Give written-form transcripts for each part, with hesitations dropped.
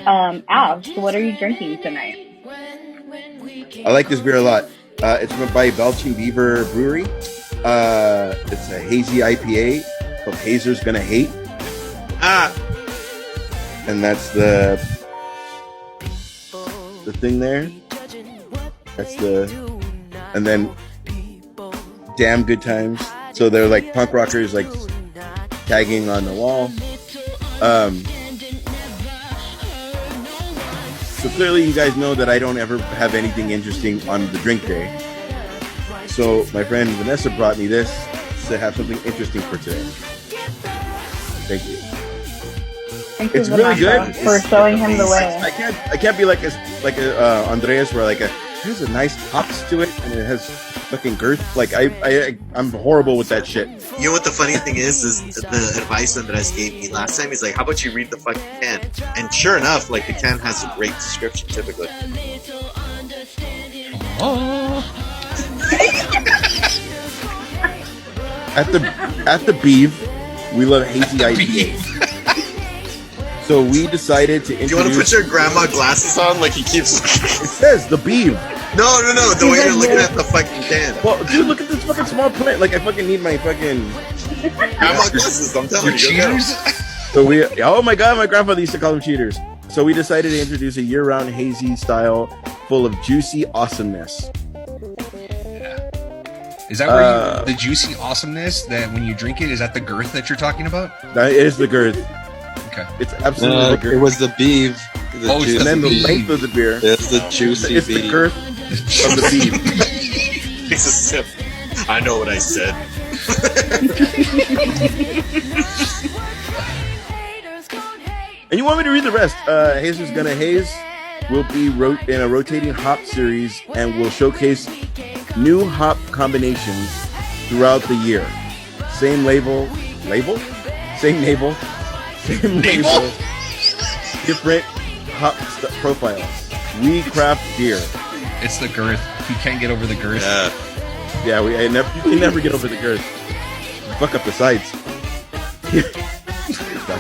Alf, what are you drinking tonight? I like this beer a lot. It's by Belching Beaver Brewery. It's a hazy IPA called Hazer's Gonna Hate. And that's the thing there. That's and then Damn Good Times. So they're like punk rockers, like tagging on the wall. So clearly you guys know that I don't ever have anything interesting on the drink day. So my friend Vanessa brought me this to have something interesting for today. Thank you. Thank you, It's really Vanessa, good. for showing him the way. I can't be like a Andreas where like there's a nice hops to it and it has fucking girth. Like I'm horrible with that shit. You know what the funny thing is the advice Andres gave me last time. He's like, "How about you read the fucking can?" And sure enough, like the can has a great description typically. Oh. At the Beaver, we love hazy IPAs. So we decided to introduce... Do you want to put your grandma glasses on like he keeps... It says the Beaver. No, the way you're looking at the fucking can. Well, dude, look at this fucking small print. Like, I fucking need my fucking... Grandma glasses, I'm telling you. Cheaters? So oh my god, my grandfather used to call them cheaters. So we decided to introduce a year-round hazy style full of juicy awesomeness. Is that where the juicy awesomeness that when you drink it, is that the girth that you're talking about? That is the girth. Okay. It's absolutely the girth. It was the Beaver. And then the length of the beer. It's the juicy It's the girth of the Beaver. It's a sip. I know what I said. And you want me to read the rest? Hazer's Gonna Haze will be in a rotating hop series and will showcase new hop combinations throughout the year. Same label? Same label, different hop profiles. We craft beer. It's the girth. You can't get over the girth. Yeah, you can never get over the girth. Fuck up the sides.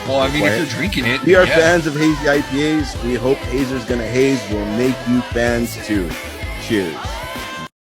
Well, I mean, if you're drinking it, we are fans of hazy IPAs. We hope Hazer's Gonna Haze will make you fans too. Cheers.